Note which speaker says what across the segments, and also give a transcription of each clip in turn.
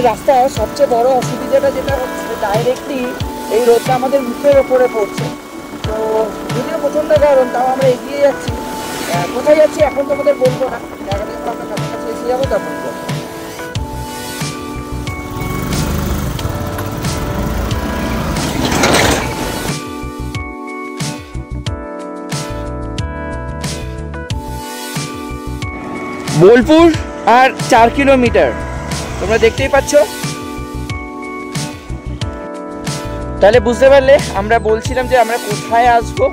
Speaker 1: রাস্তার সবচেয়ে বড় অসুবিধাটা যেটা হচ্ছে, ডাইরেক্টলি এই রোদটা আমাদের মুখের ওপরে পড়ছে। তো যদিও প্রচণ্ড গরম, তাও আমরা এগিয়ে যাচ্ছি। কোথায় যাচ্ছি এখন তোমাদের বলবো না, জায়গাটা যখন আমরা কাছাকাছি এসে যাবো তখন বলবো। বোলপুর আর 4 কিলোমিটার তোমরা দেখতেই পাচ্ছ। তাহলে বুঝতে পারলে আমরা বলছিলাম যে আমরা কোথায় আসবো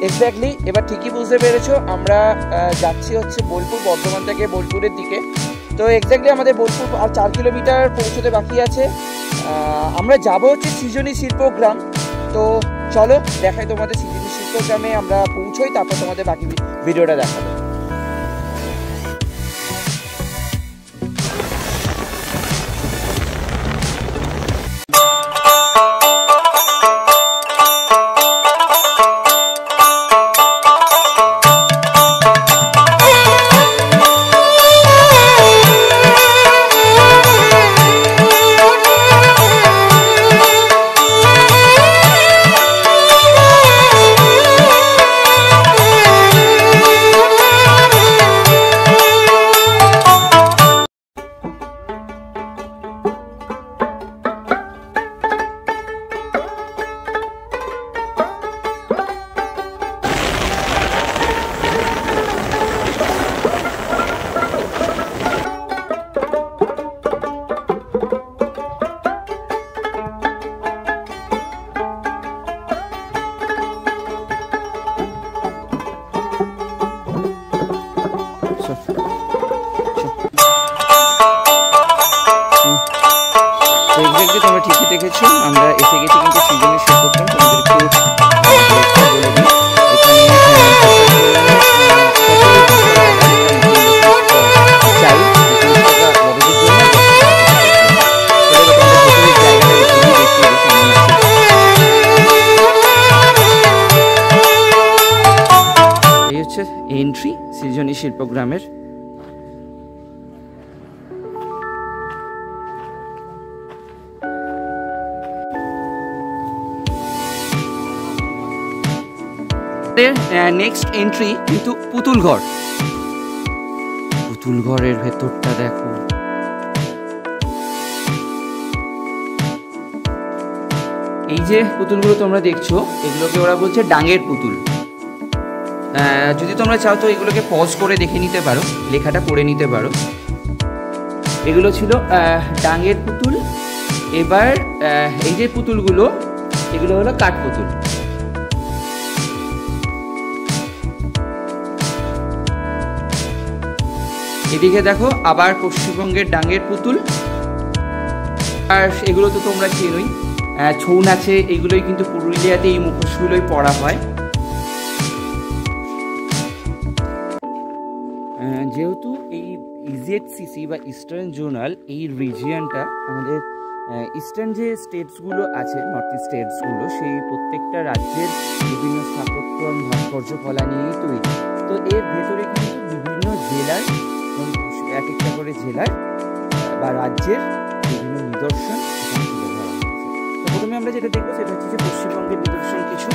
Speaker 1: এক্স্যাক্টলি। এবার ঠিকই বুঝতে পেরেছো, আমরা যাচ্ছি হচ্ছে বোলপুর, বর্ধমান থেকে বোলপুরের দিকে। তো এক্স্যাক্টলি আমাদের বোলপুর আর 4 কিলোমিটার পৌঁছতে বাকি আছে। আমরা যাব হচ্ছে সৃজনী শিল্পগ্রাম। তো চলো দেখাই তোমাদের সৃজনী শিল্পগ্রামে আমরা পৌঁছোই, তারপর তোমাদের বাকি ভিডিওটা দেখাবো। তোমরা ঠিকই দেখেছো, আমরা এসে গেছি কিন্তু সৃজনী শিল্পগ্রাম। তোমাদের একটু বলে দিই, এই হচ্ছে এন্ট্রি সৃজনী শিল্পগ্রামের। নেক্সট এন্ট্রি কিন্তু পুতুল ঘর। পুতুল ঘরের ভেতরটা দেখো, এই যে পুতুলগুলো তোমরা দেখছো, এগুলোকে ওরা বলছে ডাঙের পুতুল। যদি তোমরা চাও তো এগুলোকে পজ করে দেখে নিতে পারো, লেখাটা পড়ে নিতে পারো। এগুলো ছিল ডাঙের পুতুল। এবার এই যে পুতুলগুলো, এগুলো হলো কাঠ পুতুল। এদিকে দেখো আবার পশ্চিমবঙ্গের ডাঙের পুতুল। আর এগুলো তো তোমরা চেনোই, ছৌ নাচে এগুলোই কিন্তু পুরুলিয়াতে এই মুখোশগুলোই পরা হয়। যেহেতু এই ইজেডসিসি বা ইস্টার্ন জোনাল এই রিজিয়নটা আমাদের ইস্টার্ন যে স্টেটসগুলো আছে, নর্থ ইস্ট স্টেটসগুলো, সেই প্রত্যেকটা রাজ্যের বিভিন্ন স্থাপত্য ভাস্কর্য কলা নিয়েই তৈরি। তো এর ভেতরে কিন্তু বিভিন্ন জেলার, এক একটা করে জেলার বা রাজ্যের বিভিন্ন নিদর্শন তুলে ধরা হয়েছে। তো প্রথমে আমরা যেটা দেখবো সেটা হচ্ছে যে পশ্চিমবঙ্গের নিদর্শন কিছু।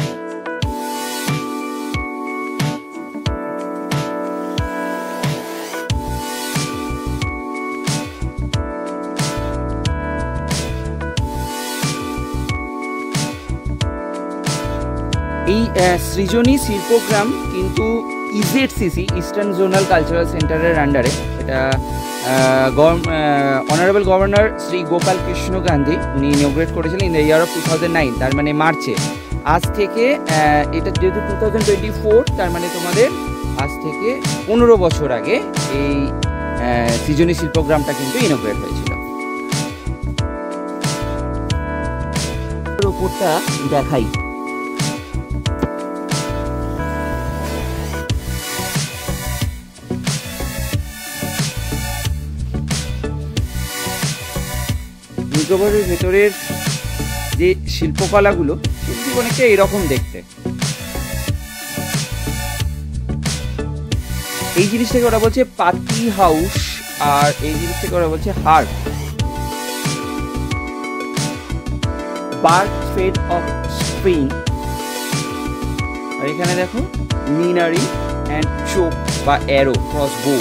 Speaker 1: এই সৃজনী শিল্পগ্রাম কিন্তু ইজেডসিসি ইস্টার্ন জোনাল কালচারাল সেন্টারের আন্ডারে। এটা অনারেবল গভর্নর শ্রী গোপাল কৃষ্ণ গান্ধী উনি ইনগ্রেট করেছিলেন ইন দ্য ইয়ার অফ 2009, তার মানে মার্চে। আজ থেকে এটা যেহেতু 2024, তার মানে তোমাদের আজ থেকে 15 বছর আগে এই সৃজনী শিল্পগ্রামটা কিন্তু ইনগ্রেট হয়েছিল। ওপরটা দেখাই, নিকোবরের ভেতরের যে শিল্পকলাগুলো সত্যি অনেকটা এরকম দেখতে। এই জিনিসটাকে ওরা বলছে পাতি হাউস, আর এই জিনিসটাকে ওরা বলছে heart. Bark thread of spring. আর এখানে দেখো মিনারি অ্যান্ড চোক বা অ্যারো ক্রসবো।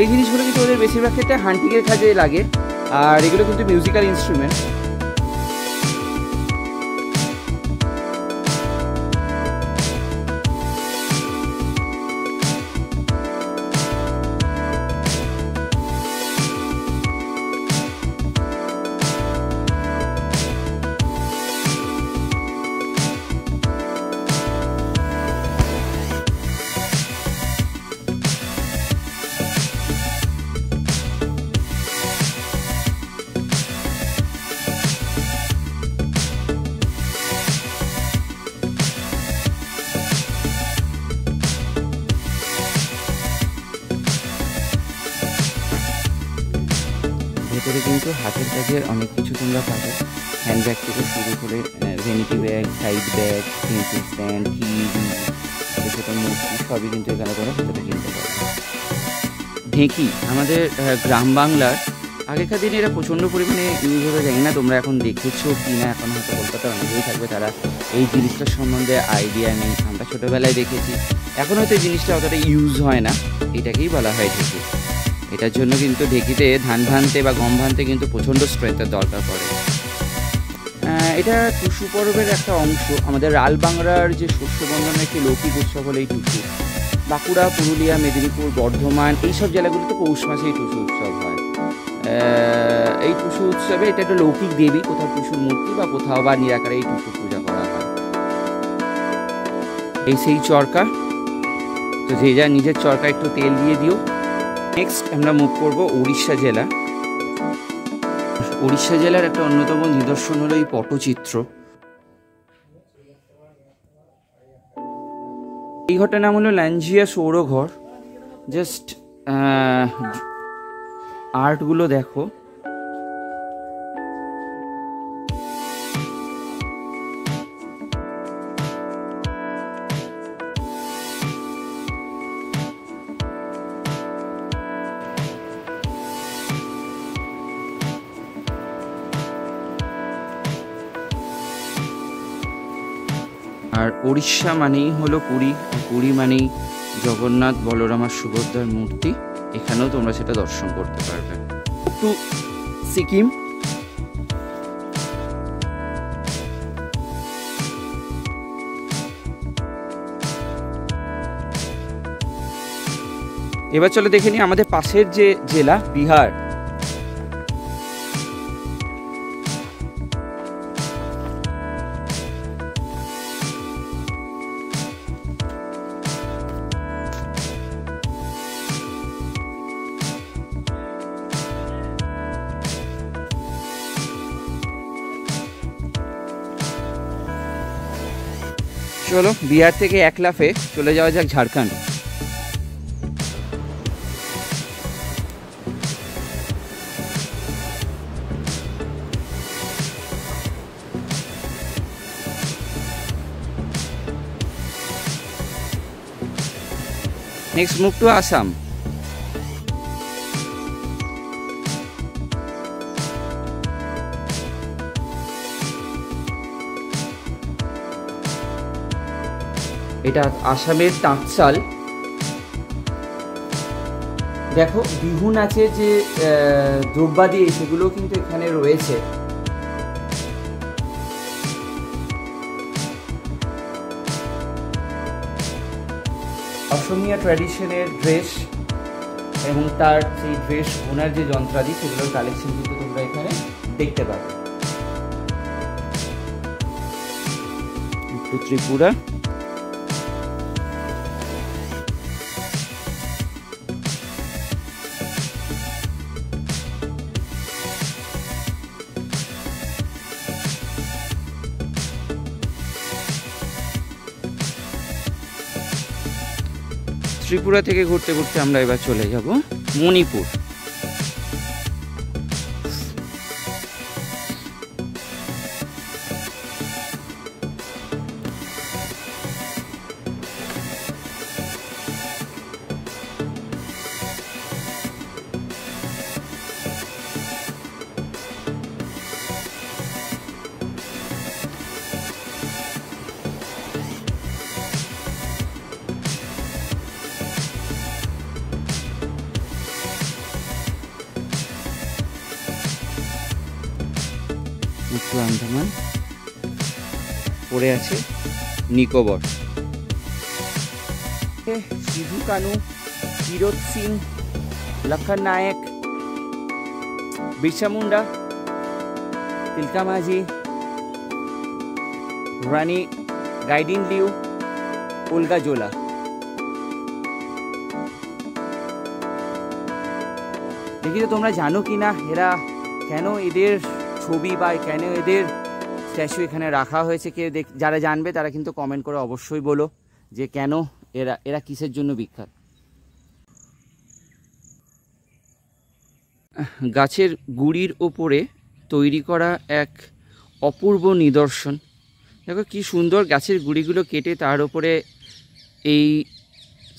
Speaker 1: এই জিনিসগুলো কিন্তু ওদের বেশিরভাগ ক্ষেত্রে হান্টিংয়ের কাজে লাগে, আর এগুলো কিন্তু মিউজিক্যাল ইনস্ট্রুমেন্ট। ভেতরে কিন্তু হাতের কাজের অনেক কিছু তোমরা পাবে, হ্যান্ডব্যাগ থেকে শুরু করে vanity bag, side bag, pencil stand, কিল, ছোটো ছোটো মূর্তি সবই কিন্তু এখানে তোমরা ভেতরে কিনতে পারবে। ঢেঁকি আমাদের গ্রাম বাংলার আগেকার দিনে এরা প্রচণ্ড পরিমাণে ইউজ হতে জানি না তোমরা এখন দেখেছো কি না, এখন হয়তো কলকাতায় অনেকেই থাকবে তারা এই জিনিসটার সম্বন্ধে আইডিয়া নেই। আমরা ছোটোবেলায় দেখেছি, এখন হয়তো এই জিনিসটা অতটা ইউজ হয় না, এটাকেই বলা হয় ঢেঁকি। এটার জন্য কিন্তু ঢেঁকিতে ধান ভানতে বা গম ভানতে কিন্তু প্রচণ্ড স্ট্রেংথের দরকার পড়ে। এটা টুসু পর্বের একটা অংশ। আমাদের রালবাংলার যে শস্য বন্ধনের একটি লৌকিক উৎসব হলো এই টুসু। বাঁকুড়া, পুরুলিয়া, মেদিনীপুর, বর্ধমান এইসব জেলাগুলিতে পৌষ মাসে এই টুসু উৎসব হয়। এই টুসু উৎসবে এটা একটা লৌকিক দেবী, কোথাও টুসুর মূর্তি বা কোথাও বা নিরাকারে এই টুসু পূজা করা হয়। এই সেই চরকা, তো যে যা নিজের চরকা একটু তেল দিয়ে দিও। নেক্সট আমরা মুভ করব উড়িষ্যা জেলা। উড়িষ্যা জেলার একটা অন্যতম নিদর্শন হলো এই পটচিত্র। এই ঘরটার নাম হলো ল্যাঞ্জিয়া সৌরঘর। জাস্ট আর্টগুলো দেখো, আর উড়িষ্যা মানেই হলো পুরী, পুরী মানেই জগন্নাথ, বলরাম আর সুভদ্রার মূর্তি। এখানেও তোমরা সেটা দর্শন করতে পারবে। টু সিকিম, এবার চলো দেখে নিই আমাদের পাশের যে জেলা বিহার। চলো বিহার থেকে এক লাফে চলে যাওয়া যাক Jharkhand. Next move to Assam. এটা আসামের তাঁতশাল। দেখো বিহু নাচের যে দ্রব্যাদি সেগুলো কিন্তু এখানে রয়েছে। অসমীয়া ট্র্যাডিশনের ড্রেস এবং তার সেই ড্রেস বোনার যে যন্ত্রাদি সেগুলোর কালেকশন কিন্তু তোমরা এখানে দেখতে পাবে। ত্রিপুরা, ত্রিপুরা থেকে ঘুরতে ঘুরতে আমরা এবার চলে যাব মণিপুর। আন্দামান, পড়ে আছে নিকোবর। সিধু কানু, কিরোত সিং, লক্ষণ নায়ক, বিরসা মুন্ডা, তিলকা মাঝি, রানী গাইডিন লিউ, ওলগা জোলা। দেখি তো তোমরা জানো কি না এরা কেন এদের ছবি বা কেন এদের স্ট্যাচু এখানে রাখা হয়েছে? কেউ যারা জানবে তারা কিন্তু কমেন্ট করে অবশ্যই বলো যে কেন এরা কিসের জন্য বিখ্যাত। গাছের গুড়ির ওপরে তৈরি করা এক অপূর্ব নিদর্শন। দেখো কি সুন্দর গাছের গুড়িগুলো কেটে তার উপরে এই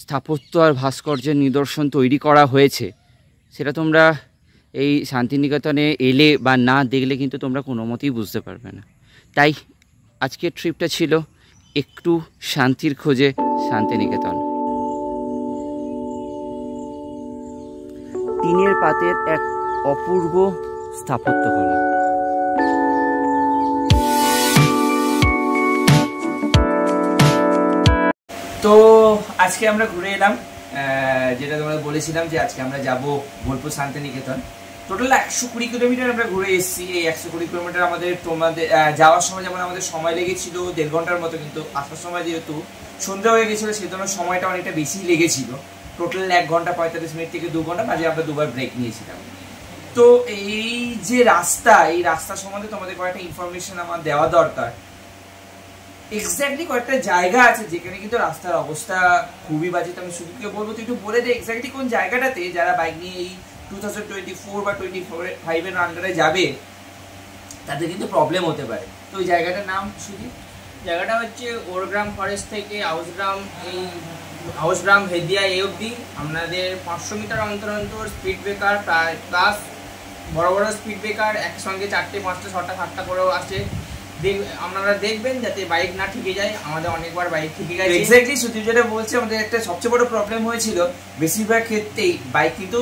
Speaker 1: স্থাপত্য আর ভাস্কর্যের নিদর্শন তৈরি করা হয়েছে। সেটা তোমরা এই শান্তিনিকেতনে এলে বা না দেখলে কিন্তু তোমরা কোনো মতেই বুঝতে পারবে না। তাই আজকের ট্রিপটা ছিল একটু শান্তির খোঁজে শান্তিনিকেতন। টিনের পাতের এক অপূর্ব স্থাপত্যকলা। তো আজকে আমরা ঘুরে এলাম, যেটা তোমরা বলেছিলাম যে আজকে আমরা যাব বোলপুর শান্তিনিকেতন। টোটাল 120 কিলোমিটার আমরা ঘুরে এসেছি। এই 120 কিলোমিটার তোমাদের যাওয়ার সময় যেমন আমাদের সময় লেগেছিল 1.5 ঘন্টার মতো, কিন্তু আসার সময় যেহেতু সন্ধ্যা হয়ে গেছিলো সেই জন্য সময়টা অনেকটা বেশি লেগেছিল। টোটাল 1 ঘন্টা 45 মিনিট থেকে 2 ঘন্টা, মাঝে আমরা 2বার ব্রেক নিয়েছিলাম। তো এই যে এই রাস্তা সম্বন্ধে তোমাদের কয়েকটা ইনফরমেশন আমার দেওয়া দরকার। এক্স্যাক্টলি কয়েকটা জায়গা আছে যেখানে কিন্তু রাস্তার অবস্থা খুবই বাজে। আমি সুদীপকে বলবো তুই একটু বলে দে এক্স্যাক্টলি কোন জায়গাটাতে যারা বাইক নিয়ে এই 2024 বা 25 এর আন্ডারে যাবে তাদের কিন্তু প্রবলেম হতে পারে। তো ওই জায়গাটার নাম সুদীপ?
Speaker 2: জায়গাটা হচ্ছে ওরগ্রাম ফরেস্ট থেকে আউসগ্রাম হেদিয়া এই অবধি আপনাদের 500 মিটার অন্তর অন্তর স্পিড ব্রেকার প্লাস বড় বড় স্পিড ব্রেকার একসঙ্গে 4টে 5টে 6টা 7টা করেও আসে। আপনারা দেখবেন যাতে বাইক না ঠিকে যায়। আমাদের অনেকবার বাইক ঠিকে গেছে।
Speaker 1: এক্স্যাক্টলি সুদীপ যেটা বলছে, আমাদের একটা সবচেয়ে বড় প্রবলেম হয়েছিল বেশিরভাগ ক্ষেত্রেই বাইক কিন্তু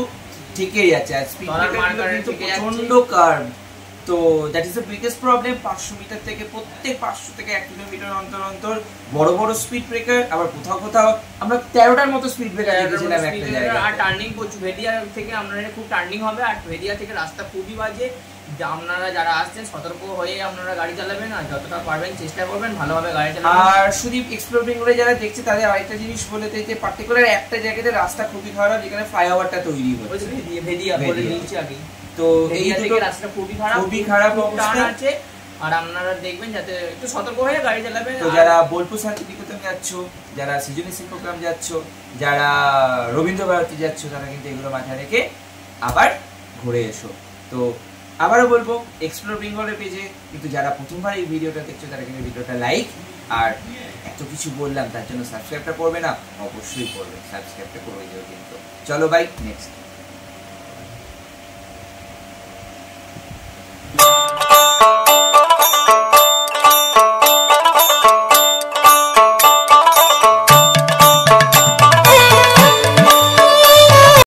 Speaker 1: ঠিকই যাচ্ছে আর স্পিড ব্রেকার কিন্তু প্রচন্ড কার্ভ। তো that is the biggest problem. 500 metre থেকে প্রত্যেক 500 থেকে 1 কিলোমিটার অন্তর অন্তর বড় বড় স্পিড ব্রেকার, আবার কোথাও কোথাও আমরা 13টার মতো স্পিড ব্রেকার দেখেছিলাম একটা জায়গায়।
Speaker 2: আর টার্নিং ভেদিয়া থেকে আপনারা খুব টার্নিং হবে, আর ভেদিয়া থেকে রাস্তা খুবই বাজে। আপনারা যারা আসছেন সতর্ক হয়ে আপনারা গাড়ি চালাবেন, আর যতটা পারবেন চেষ্টা করবেন ভালোভাবে গাড়ি চালাবেন।
Speaker 1: আর শুধু এক্সপ্লোর বেঙ্গলে যারা দেখছে তাদের আরেকটা জিনিস বলে দিতে, পার্টিকুলার একটা জায়গাতে রাস্তা খুবই খারাপ যেখানে ফ্লাইওভারটা তৈরি হচ্ছে
Speaker 2: ভেদিয়া বলে দিয়েছি আগে।
Speaker 1: তো এই
Speaker 2: থেকে রাস্তা খুবই খারাপ অবস্থা আছে, আর আপনারা দেখবেন যাতে একটু সতর্ক হয়ে গাড়ি চালাবেন।
Speaker 1: তো যারা বোলপুর শান্তিনিকেতন যাচ্ছ, যারা সৃজনশীল প্রোগ্রাম যাচ্ছ, যারা রবীন্দ্র ভারতী যাচ্ছ, তারা কিন্তু এগুলো মাথায় রেখে আবার ঘুরে এসো। তো আবারও বলবো এক্সপ্লোর বেঙ্গলের পেজে কিন্তু যারা প্রথমবার এই ভিডিওটা দেখছো তারা কিন্তু ভিডিওটা লাইক, আর এত কিছু বললাম তার জন্য সাবস্ক্রাইবটা করবে না, অবশ্যই করবে, সাবস্ক্রাইবটা করে দিও কিন্তু। চলো বাই, নেক্সট।